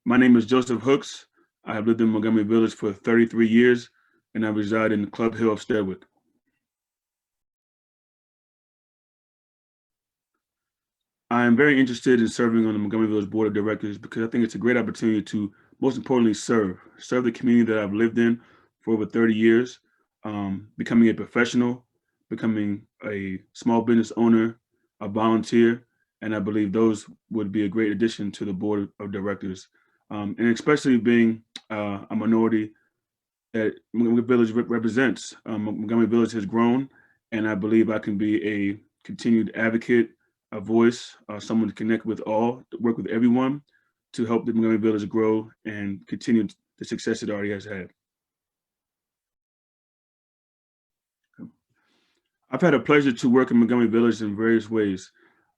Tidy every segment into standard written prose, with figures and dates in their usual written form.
My name is Joseph Hooks. I have lived in Montgomery Village for 33 years, and I reside in Club Hill of Steadwick. I am very interested in serving on the Montgomery Village Board of Directors because I think it's a great opportunity to, most importantly, serve the community that I've lived in for over 30 years, becoming a professional, becoming a small business owner, a volunteer, and I believe those would be a great addition to the Board of Directors. And especially being a minority that Montgomery Village represents. Montgomery Village has grown, and I believe I can be a continued advocate, a voice, someone to connect with all, to work with everyone to help the Montgomery Village grow and continue the success it already has had. I've had a pleasure to work in Montgomery Village in various ways.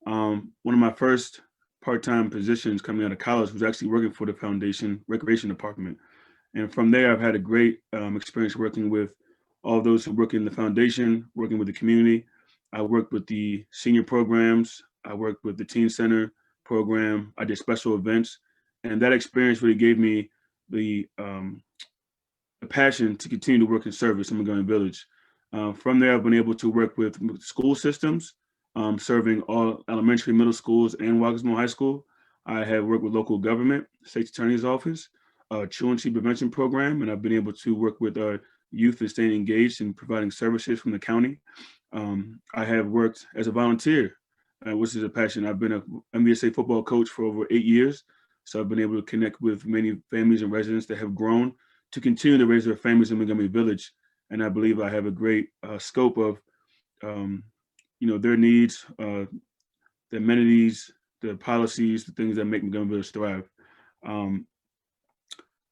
One of my first part-time positions coming out of college was actually working for the Foundation Recreation Department. And from there, I've had a great experience working with all those who work in the foundation, working with the community. I worked with the senior programs. I worked with the teen center program. I did special events. And that experience really gave me the passion to continue to work in service in Montgomery Village. From there, I've been able to work with school systems, serving all elementary, middle schools, and Watkins High School. I have worked with local government, state's attorney's office, truancy prevention program, and I've been able to work with youth and staying engaged in providing services from the county. I have worked as a volunteer, which is a passion. I've been a MVF football coach for over 8 years, so I've been able to connect with many families and residents that have grown to continue to raise their families in Montgomery Village. And I believe I have a great scope of, their needs, the amenities, the policies, the things that make Montgomery Village thrive. Um,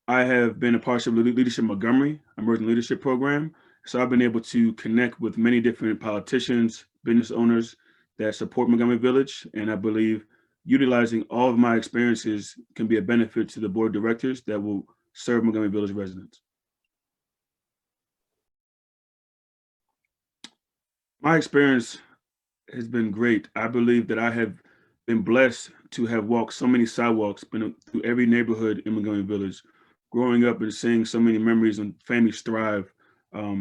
I have been a part of Leadership Montgomery, Emerging Leadership Program. So I've been able to connect with many different politicians, business owners that support Montgomery Village. And I believe utilizing all of my experiences can be a benefit to the board of directors that will serve Montgomery Village residents. My experience has been great. I believe that I have been blessed to have walked so many sidewalks, been through every neighborhood in Montgomery Village, growing up and seeing so many memories and families thrive,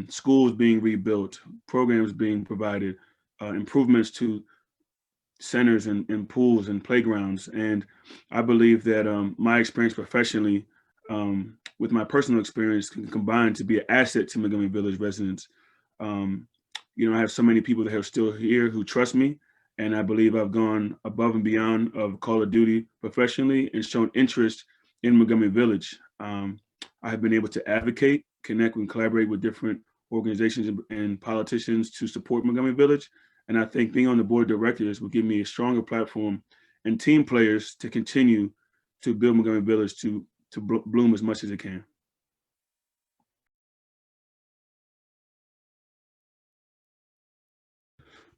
schools being rebuilt, programs being provided, improvements to centers and pools and playgrounds. And I believe that my experience professionally with my personal experience can combine to be an asset to Montgomery Village residents. Um, I have so many people that are still here who trust me, and I believe I've gone above and beyond of Call of Duty professionally and shown interest in Montgomery Village. I have been able to advocate, connect, and collaborate with different organizations and politicians to support Montgomery Village. And I think being on the board of directors will give me a stronger platform and team players to continue to build Montgomery Village to bloom as much as it can.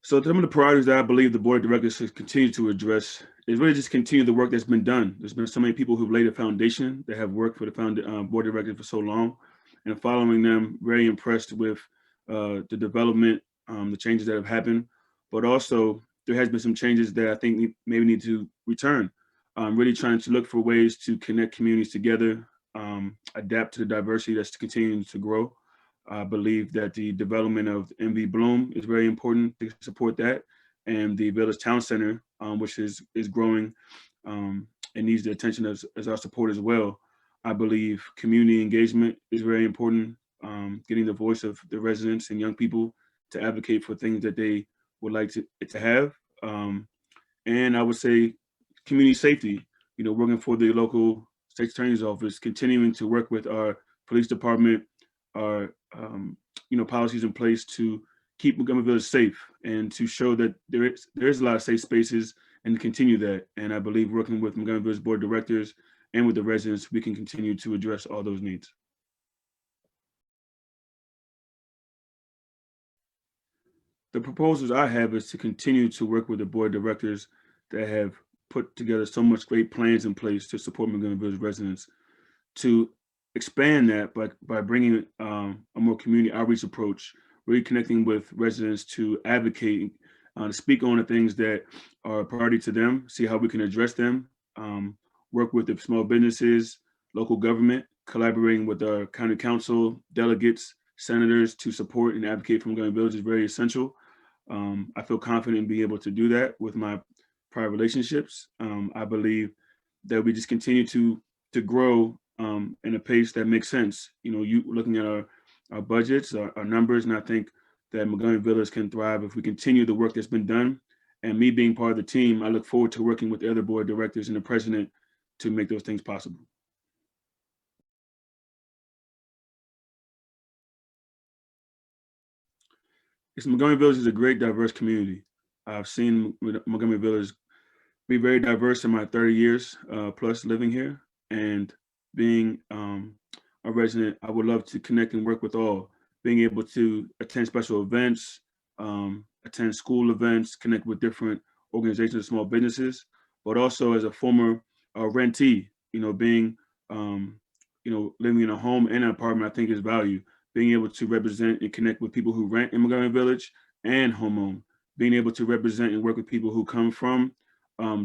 So some of the priorities that I believe the board of directors should continue to address is really just continue the work that's been done. There's been so many people who've laid a foundation that have worked for the board of directors for so long, and following them, very impressed with the development, the changes that have happened, but also there has been some changes that I think maybe need to return. Really trying to look for ways to connect communities together, adapt to the diversity that's continuing to grow. I believe that the development of MV Bloom is very important to support that, and the Village Town Center, which is growing and needs the attention as our support as well. I believe community engagement is very important, getting the voice of the residents and young people to advocate for things that they would like to have. And I would say community safety, working for the local state attorney's office, continuing to work with our police department, our policies in place to keep Montgomery Village safe and to show that there is a lot of safe spaces and to continue that. And I believe working with Montgomery Village Board of Directors and with the residents, we can continue to address all those needs. The proposals I have is to continue to work with the board of directors that have put together so much great plans in place to support Montgomery Village residents, to expand that by bringing a more community outreach approach, really connecting with residents to advocate, to speak on the things that are a priority to them, see how we can address them, work with the small businesses, local government, collaborating with our county council, delegates, senators to support and advocate for Montgomery Village is very essential. I feel confident in being able to do that with my prior relationships. I believe that we just continue to grow in a pace that makes sense. You know, you looking at our budgets, our numbers, and I think that Montgomery Village can thrive if we continue the work that's been done. And me being part of the team, I look forward to working with the other board directors and the president to make those things possible. Yes, Montgomery Village is a great, diverse community. I've seen Montgomery Village be very diverse in my 30 years plus living here. And being a resident, I would love to connect and work with all, being able to attend special events, attend school events, connect with different organizations and small businesses, but also as a former rentee, you know, being, um, you know, living in a home and an apartment, I think is value. Being able to represent and connect with people who rent in Montgomery Village and homeown, being able to represent and work with people who come from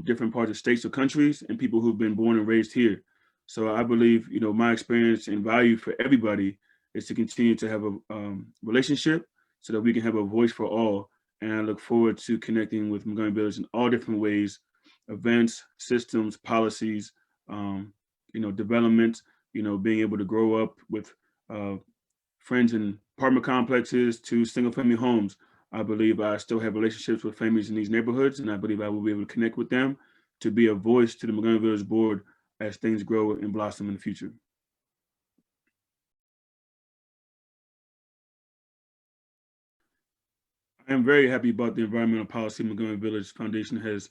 different parts of states or countries and people who've been born and raised here. So I believe, you know, my experience and value for everybody is to continue to have a relationship so that we can have a voice for all. And I look forward to connecting with Montgomery Village in all different ways, events, systems, policies, um, you know, development, you know, being able to grow up with uh, friends in apartment complexes to single family homes. I believe I still have relationships with families in these neighborhoods, and I believe I will be able to connect with them to be a voice to the Montgomery Village Board as things grow and blossom in the future. I am very happy about the environmental policy Montgomery Village Foundation has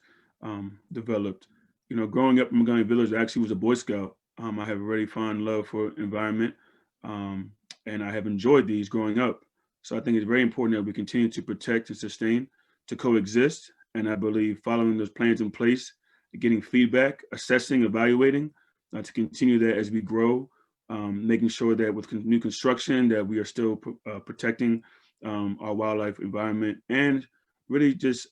developed. You know, growing up in Montgomery Village, I actually was a Boy Scout. I have a very fond love for environment, um, and I have enjoyed these growing up. So I think it's very important that we continue to protect and sustain, to coexist. And I believe following those plans in place, getting feedback, assessing, evaluating, to continue that as we grow, making sure that with new construction that we are still protecting our wildlife environment, and really just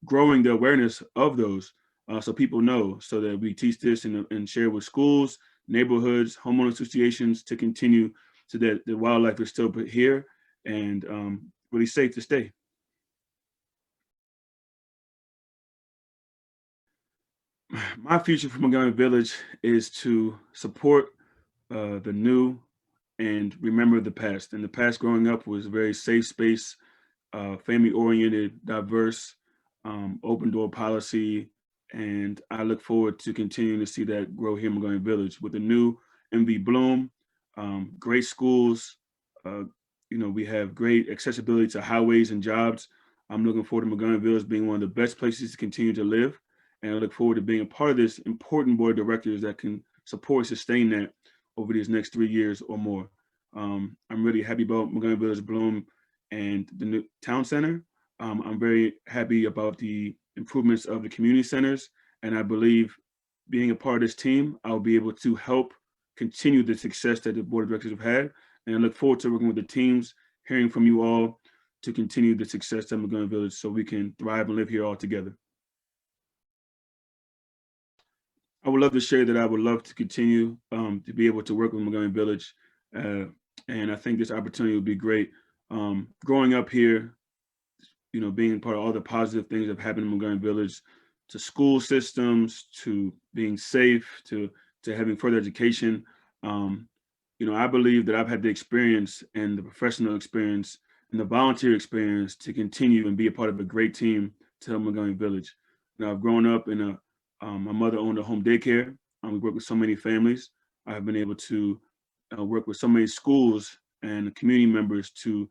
growing the awareness of those so people know, so that we teach this and share with schools, neighborhoods, homeowner associations to continue so that the wildlife is still here and really safe to stay. My future for Montgomery Village is to support the new and remember the past. And the past growing up was a very safe space, family oriented, diverse, open door policy. And I look forward to continuing to see that grow here in Montgomery Village with the new MV Bloom, great schools. Uh, you know, we have great accessibility to highways and jobs. I'm looking forward to Montgomery Village being one of the best places to continue to live. And I look forward to being a part of this important board of directors that can support and sustain that over these next 3 years or more. I'm really happy about Montgomery Village Bloom and the new town center. I'm very happy about the improvements of the community centers. And I believe being a part of this team, I'll be able to help continue the success that the board of directors have had. And I look forward to working with the teams, hearing from you all to continue the success of Montgomery Village so we can thrive and live here all together. I would love to share that I would love to continue to be able to work with Montgomery Village. Uh, and I think this opportunity would be great. Growing up here, you know, being part of all the positive things that have happened in Montgomery Village, to school systems, to being safe, to having further education. Um, you know, I believe that I've had the experience and the professional experience and the volunteer experience to continue and be a part of a great team to help Montgomery Village. Now, I've grown up in my mother owned a home daycare. We work with so many families. I've been able to work with so many schools and community members to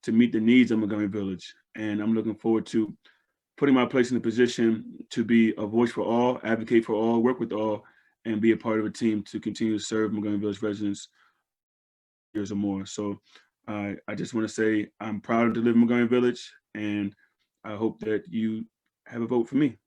meet the needs of Montgomery Village. And I'm looking forward to putting my place in a position to be a voice for all, advocate for all, work with all, and be a part of a team to continue to serve Montgomery Village residents years or more. So I just want to say I'm proud to live in Montgomery Village, and I hope that you have a vote for me.